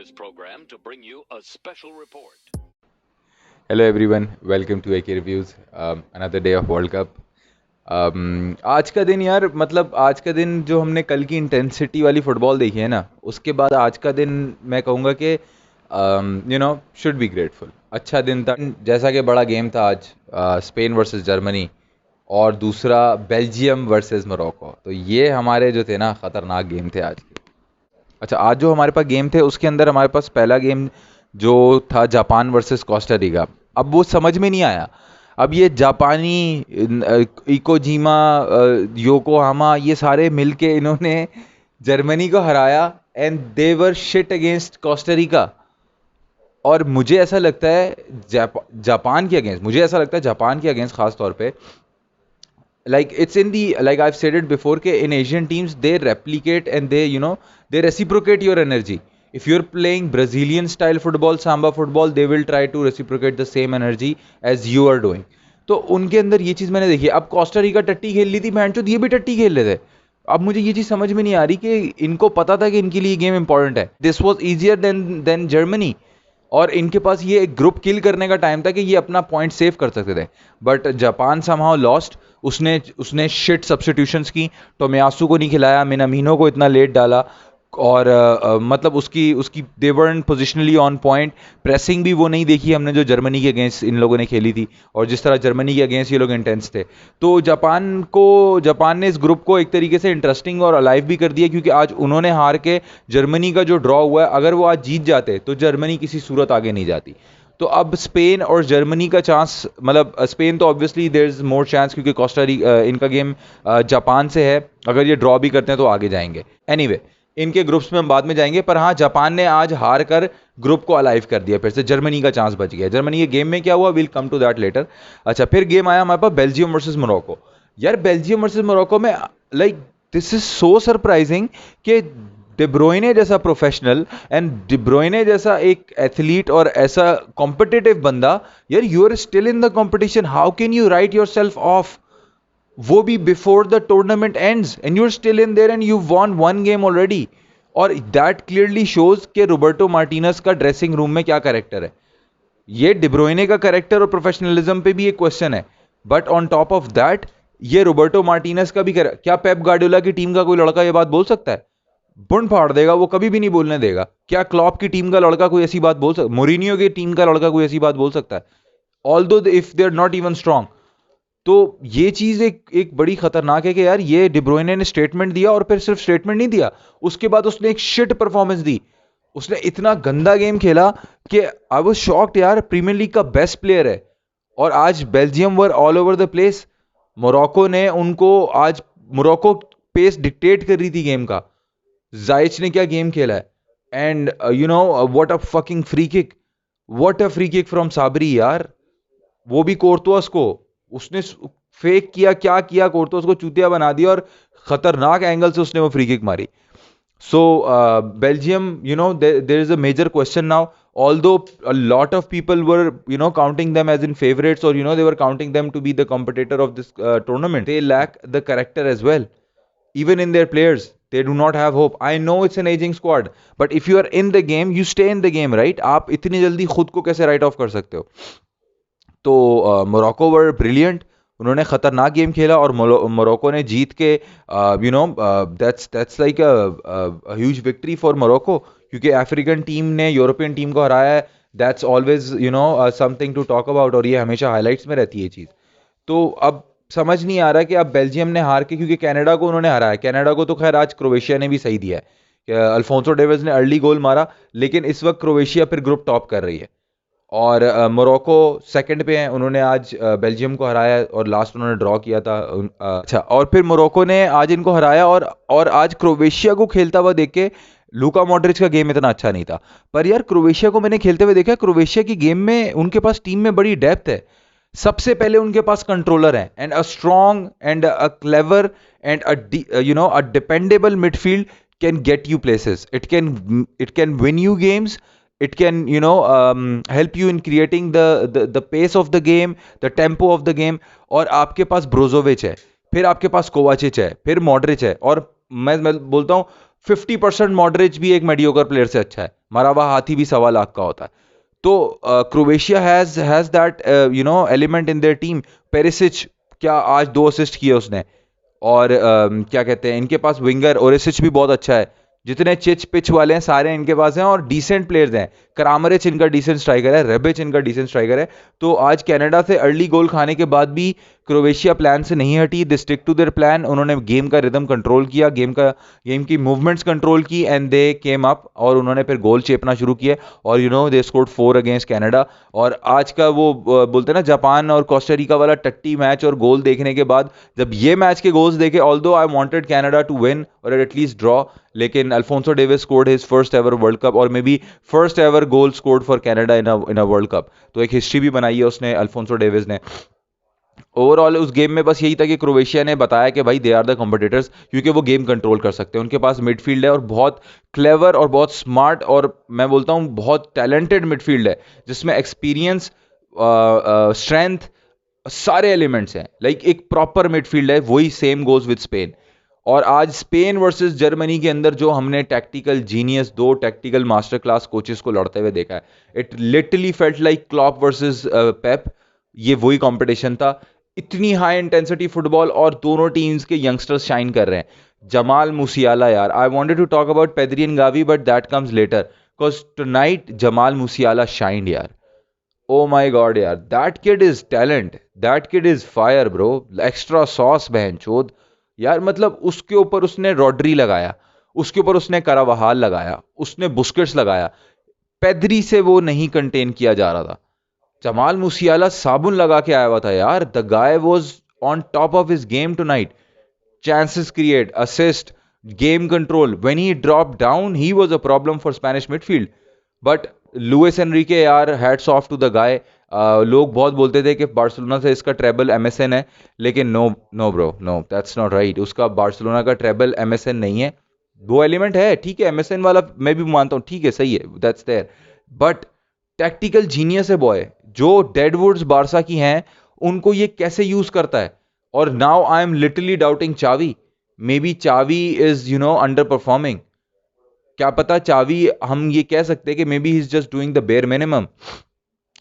this program to bring you a special report. Hello everyone, welcome to AK Reviews. Another day of World Cup. आज का दिन यार मतलब आज का दिन जो हमने कल की इंटेंसिटी वाली फुटबॉल देखी है ना, उसके बाद आज का दिन मैं कहूँगा कि शुड बी ग्रेटफुल. अच्छा दिन था. जैसा कि बड़ा गेम था आज, स्पेन वर्सेस जर्मनी और दूसरा बेल्जियम वर्सेस मोरक्को. तो ये हमारे जो थे ना ख़तरनाक गेम थे आज के. अच्छा, आज जो हमारे पास गेम थे उसके अंदर हमारे पास पहला गेम जो था जापान वर्सेस कोस्टारिका. अब वो समझ में नहीं आया. अब ये जापानी इकोजीमा, योकोहामा, ये सारे मिलके इन्होंने जर्मनी को हराया and they were shit against Costa Rica. और मुझे ऐसा लगता है जापान के अगेंस्ट, खास तौर पे, like it's in the, like I've said it before, ke in Asian teams they replicate and they reciprocate your energy. If you're playing Brazilian style football, samba football, they will try to reciprocate the same energy as you are doing. तो उनके अंदर ये चीज़ मैंने देखी. अब Costa Rica टट्टी खेल ली थी, मैंचो ये भी टट्टी खेल रहे थे. अब मुझे ये चीज़ समझ में नहीं आ रही कि इनको पता था कि इनके लिए गेम इंपॉर्टेंट है. This was easier than Germany. और इनके पास ये एक ग्रुप किल करने का टाइम था कि ये अपना पॉइंट सेव कर सकते थे. But Japan somehow lost. उसने शिट सब्स्टिट्यूशंस की. टोमियासु को नहीं खिलाया, मिनामिनो को इतना लेट डाला, और मतलब उसकी they weren't positionally on point. Pressing भी वो नहीं देखी हमने जो जर्मनी के अगेंस्ट इन लोगों ने खेली थी, और जिस तरह जर्मनी के अगेंस्ट ये लोग इंटेंस थे. तो जापान ने इस ग्रुप को एक तरीके से इंटरेस्टिंग और अलाइव भी कर दिया, क्योंकि आज उन्होंने हार के जर्मनी का जो ड्रॉ हुआ है, अगर वो आज जीत जाते तो जर्मनी किसी सूरत आगे नहीं जाती. तो अब स्पेन और जर्मनी का चांस, मतलब स्पेन तो obviously there is more chance, क्योंकि कोस्टारिका इनका गेम जापान से है. अगर ये ड्रॉ भी करते हैं तो आगे जाएंगे. एनीवे, इनके ग्रुप्स में हम बाद में जाएंगे. पर हाँ, जापान ने आज हार कर ग्रुप को अलाइव कर दिया. फिर से जर्मनी का चांस बच गया. जर्मनी के गेम में क्या हुआ, will come to that later. अच्छा, फिर गेम आया हमारे पास बेल्जियम वर्सेस मोरक्को. यार बेल्जियम वर्सेस मोरक्को में, like, this is so surprising कि डिब्रोइने जैसा प्रोफेशनल एंड डिब्रोइने जैसा एक एथलीट और ऐसा कॉम्पिटिटिव बंदा, यार you are still in the competition. How can you write yourself off, वो भी before the tournament ends, and you are still in there and you won one game already. और that clearly shows कि Roberto Martinez का dressing room में क्या character है. ये डिब्रोइने का कैरेक्टर और प्रोफेशनलिज्म पे भी एक क्वेश्चन है, but on top of that ये रोबर्टो मार्टिनस का भी क्या पेप गार्डियोला की टीम का कोई लड़का ये बात बोल सकता है? बुन फाड़ देगा, वो कभी भी नहीं बोलने देगा. क्या क्लॉप की टीम का लड़का कोई ऐसी बात बोल सकता? मोरिनियो की टीम का लड़का कोई ऐसी बात बोल सकता है? Although if they are not even strong. तो ये चीज एक बड़ी खतरनाक है कि यार ये डिब्रोइने ने स्टेटमेंट दिया, और फिर सिर्फ स्टेटमेंट नहीं दिया, उसके बाद उसने एक शिट परफॉर्मेंस दी. उसने इतना गंदा गेम खेला कि आई वाज शॉक्ड. यार प्रीमियर लीग का बेस्ट प्लेयर है, और आज Belgium were all over the place. Morocco pace dictate कर रही थी गेम का. जाइच ने क्या गेम खेला है. And what a fucking free kick, what a free kick from Sabiri यार. वो भी कोर्तोस को उसने फेक किया, क्या किया, कोर्तोस को चूतिया बना दिया, और खतरनाक एंगल से उसने वो फ्री किक मारी. So Belgium, there is a major question now. Although a lot of people were, counting them as in favorites, or they were counting them to be the competitor of this tournament, they lack the character as well. Even in their players, they do not have hope. I know it's an aging squad, but if you are in the game, you stay in the game, right? आप इतनी जल्दी खुद को कैसे right of कर सकते हो? तो मोरक्को वर ब्रिलियंट. उन्होंने खतरनाक गेम खेला, और मोरक्को ने जीत के, that's like a huge victory for Morocco, क्योंकि अफ्रीकन टीम ने यूरोपियन टीम को हराया है. That's always something to talk about, और ये हमेशा हाईलाइट्स में रहती है ये चीज़. तो अब समझ नहीं आ रहा कि अब बेल्जियम ने हार के, क्योंकि कनाडा को उन्होंने हराया. कनाडा को तो खैर आज क्रोएशिया ने भी सही दिया है. अल्फोंसो डेविस ने अर्ली गोल मारा, लेकिन इस वक्त क्रोएशिया फिर ग्रुप टॉप कर रही है, और मोरक्को सेकंड पे हैं. उन्होंने आज बेल्जियम को हराया, और लास्ट उन्होंने ड्रॉ किया था. अच्छा, और फिर मोरक्को ने आज इनको हराया, और आज क्रोएशिया को खेलता हुआ देख के, लूका मॉड्रिच का गेम इतना अच्छा नहीं था, पर यार क्रोएशिया को मैंने खेलते हुए देखा. क्रोएशिया की गेम में उनके पास टीम में बड़ी डेप्थ है. सबसे पहले उनके पास कंट्रोलर है, and a strong and a clever and a dependable midfield can get you places. It can win you games. It can help you in creating the pace of the game, the tempo of the game. और आपके पास ब्रोजोविच है, फिर आपके पास कोवाचिच है, फिर Modric है, और मैं बोलता हूँ 50% मॉडरेज भी एक मेडियोकर प्लेयर से अच्छा है, मरा हुआ हाथी भी 1.25 लाख का होता है। तो Croatia has that element in their team. Perisic क्या आज 2 असिस्ट किए उसने। और क्या कहते हैं, इनके पास विंगर ओरेसिच भी बहुत अच्छा है। जितने चिच पिच वाले हैं सारे इनके पास हैं और डिसेंट प्लेयर्स हैं। करामरिच इनका डिसेंट स्ट्राइकर है, रेबिच इनका डिसेंट स्ट्राइकर है। तो आज कनाडा से अर्ली गोल खाने के बाद भी क्रोवेशिया प्लान से नहीं हटी, they stick to their plan. उन्होंने गेम का रिदम कंट्रोल किया, गेम की मूवमेंट्स कंट्रोल की एंड दे केम अप और उन्होंने फिर गोल चेपना शुरू किए और दे स्कोर्ड 4 अगेंस्ट कनाडा। और आज का वो बोलते हैं ना जापान और कोस्टारिका वाला टट्टी मैच और गोल देखने के बाद जब ये मैच के गोल्स देखे, although I wanted Canada to win और एटलीस्ट ड्रॉ, लेकिन Alphonso Davies scored his first ever world cup और maybe first ever goal scored for Canada in a world cup. तो एक हिस्ट्री भी बनाई है उसने, अल्फोंसो डेविस ने। ओवरऑल उस गेम में बस यही था कि क्रोवेशिया ने बताया कि भाई दे आर द कॉम्पिटिटर्स, क्योंकि वो गेम कंट्रोल कर सकते हैं। उनके पास मिडफील्ड है और बहुत क्लेवर और बहुत स्मार्ट और मैं बोलता हूँ बहुत टैलेंटेड मिडफील्ड है, जिसमें एक्सपीरियंस, स्ट्रेंथ, सारे एलिमेंट्स हैं। लाइक एक प्रॉपर मिडफील्ड है। वही सेम गोज विद स्पेन। और आज स्पेन वर्सेस जर्मनी के अंदर जो हमने tactical genius, 2 tactical master class coaches को लड़ते हुए देखा है, it literally felt like Klopp versus Pep. ये वही कंपटीशन था। इतनी हाई इंटेंसिटी फुटबॉल और दोनों टीम्स के यंगस्टर्स शाइन कर रहे हैं। जमाल मूसियाला यार, I wanted to talk about Pedri and Gavi but that comes later, because tonight Jamal Musiala shined यार। ओ माय गॉड यार, that kid is talent, that kid is fire bro, extra sauce बहनचोद यार। मतलब उसके ऊपर उसने Rodri लगाया, उसके ऊपर उसने करावाहाल लगाया, उसने बुस्केट्स लगाया। पेद्री से वो नहीं कंटेन किया जा रहा था। जमाल मूसियाला साबुन लगा के आया हुआ था यार। The guy was on top of his game tonight. chances create, assist, game control. When he dropped down, he was a problem for Spanish midfield. But Luis Enrique यार, hats off to the guy. लोग बहुत बोलते थे कि Barcelona से इसका treble MSN है, लेकिन no no bro, no, that's not right. उसका बार्सिलोना का ट्रेबल एमएसएन नहीं है। वो एलिमेंट है, ठीक है, एमएसएन वाला मैं भी मानता हूँ, ठीक है, सही है, that's there. But tactical genius है बॉय। जो डेडवुड्स बारसा की हैं, उनको ये कैसे यूज करता है। और now I am literally doubting चावी। मे बी चावी इज अंडर परफॉर्मिंग। क्या पता चावी, हम ये कह सकते हैं कि may be he is just doing the bare minimum.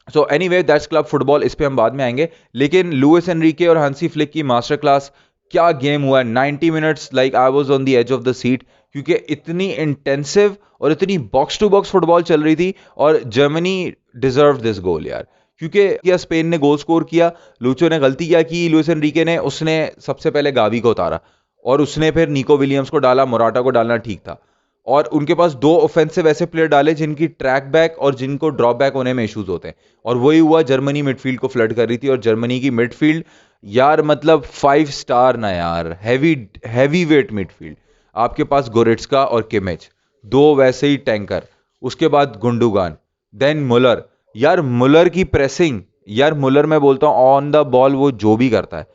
So anyway, that's club football, इस पे हम बाद में आएंगे। लेकिन लुइस एनरिके और हांसी फ्लिक की मास्टर क्लास, क्या गेम हुआ। 90 minutes, like I was on the edge of the seat, क्योंकि इतनी इंटेंसिव और इतनी बॉक्स टू बॉक्स फुटबॉल चल रही थी। और जर्मनी डिजर्व दिस गोल यार, क्योंकि क्या स्पेन ने गोल स्कोर किया, लूचो ने गलती क्या की, लुइस एनरिके ने, उसने सबसे पहले गावी को उतारा और उसने फिर निको विलियम्स को डाला, मोराटा को डालना ठीक था। और उनके पास 2 ऑफेंसिव ऐसे प्लेयर डाले जिनकी ट्रैक बैक और जिनको ड्रॉप बैक होने में इश्यूज होते हैं। और वही हुआ, जर्मनी मिडफील्ड को फ्लड कर रही थी। और जर्मनी की मिडफील्ड यार, मतलब 5 स्टार ना यार, हैवी वेट मिडफील्ड। आपके पास गोरेट्स्का और किमिच, 2 वैसे ही टैंकर। उसके बाद गुंडुगान, देन मुलर। यार मुलर की प्रेसिंग, यार मुलर, मैं बोलता हूँ ऑन द बॉल वो जो भी करता है,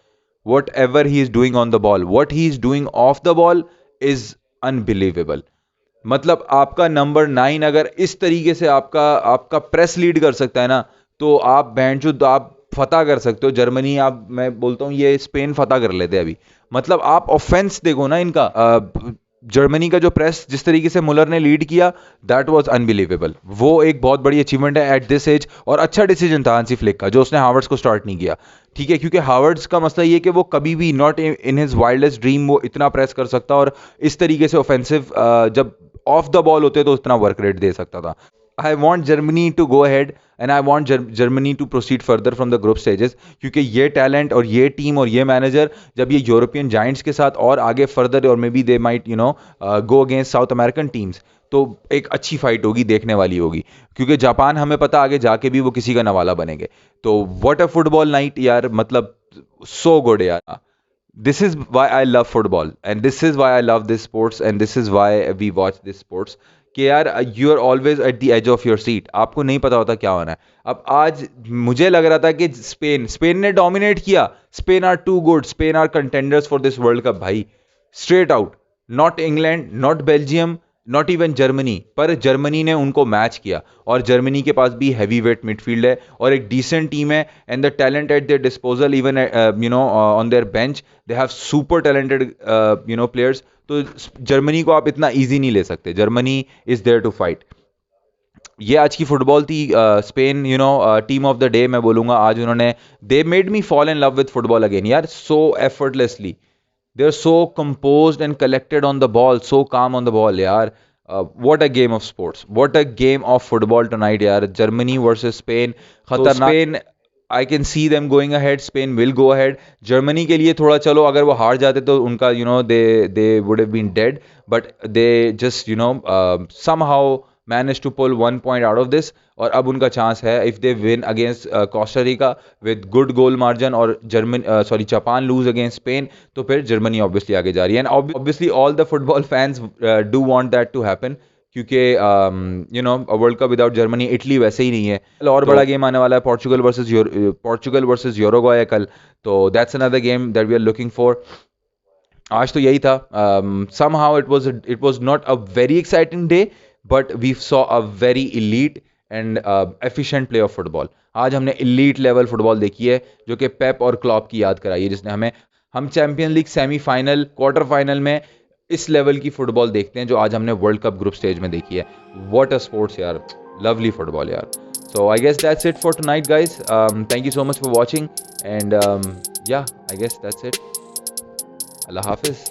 what ever he is doing on the ball, what he is doing of the ball is unbelievable. मतलब आपका नंबर 9 अगर इस तरीके से आपका आपका प्रेस लीड कर सकता है ना, तो आप बैंचो आप फतह कर सकते हो जर्मनी। आप, मैं बोलता हूँ ये स्पेन फतह कर लेते अभी। मतलब आप ऑफेंस देखो ना इनका, जर्मनी का जो प्रेस जिस तरीके से मुलर ने लीड किया, दैट वाज अनबिलीवेबल। वो एक बहुत बड़ी अचीवमेंट है एट दिस एज। और अच्छा डिसीजन था हांसी फ्लिक का, जो उसने हावर्ड्स को स्टार्ट नहीं किया, ठीक है, क्योंकि हावर्ड्स का मसला ये कि वो कभी भी not in his wildest dream वो इतना प्रेस कर सकता और इस तरीके से ऑफेंसिव जब ऑफ द बॉल होते तो इतना वर्क रेट दे सकता था। I want Germany to go ahead and I want Germany to proceed further from the group stages, क्योंकि ये टैलेंट और ये टीम और ये मैनेजर जब ये यूरोपियन जाइंट्स के साथ और आगे फर्दर, और may be they might go against south American teams, तो एक अच्छी फाइट होगी, देखने वाली होगी। क्योंकि जापान हमें पता आगे जाके भी वो किसी का नवाला बनेंगे। तो व्हाट अ फुटबॉल नाइट यार, मतलब सो गुड यार। This is why I love football and this is why I love this sports and this is why we watch this sports, कि यार you are always at the edge of your seat, आपको नहीं पता होता क्या होना है। अब आज मुझे लग रहा था कि स्पेन ने डोमिनेट किया, Spain are too good, Spain are contenders for this world cup भाई, straight out. Not England, not Belgium, not even Germany, पर जर्मनी ने उनको मैच किया, और जर्मनी के पास भी हैवी वेट मिडफील्ड है और एक डिसेंट टीम है, and the talent at their disposal, even on their bench they have super talented players. तो जर्मनी को आप इतना ईजी नहीं ले सकते. Germany is there to fight. ये आज की फुटबॉल थी. Spain team of the day मैं बोलूँगा. आज उन्होंने they made me fall in love with football again यार, so effortlessly. They are so composed and collected on the ball, so calm on the ball, yaar. What a game of sports. What a game of football tonight, yaar. Germany versus Spain. खतरनाक. Spain, I can see them going ahead. Spain will go ahead. Germany के लिए थोड़ा चलो, अगर वो हार जाते तो उनका they would have been dead. But they just somehow managed to pull 1 point out of this. और अब उनका चांस है, if they win against Costa Rica with good goal margin, और जापान lose against Spain, तो फिर Germany obviously आगे जा रही है. And obviously all the football fans do want that to happen, क्योंकि world cup without Germany, Italy वैसे ही नहीं है. और बड़ा गेम आने वाला है, पोर्चुगल वर्सेस यूरुग्वे कल. तो that's another game that we are looking for. आज तो यही था. somehow it was not a very exciting day, but we saw a very elite and efficient play of football. आज हमने elite level फुटबॉल देखी है, जो कि पेप और क्लॉप की याद कराई है, जिसने हम champion league semifinal, quarter final में इस लेवल की फुटबॉल देखते हैं जो आज हमने वर्ल्ड कप ग्रुप स्टेज में देखी है. व्हाट अ स्पोर्ट्स यार, लवली फुटबॉल यार. So I guess that's it for tonight, guys. Thank you so much for watching, and yeah, I guess that's it. Allah Hafiz.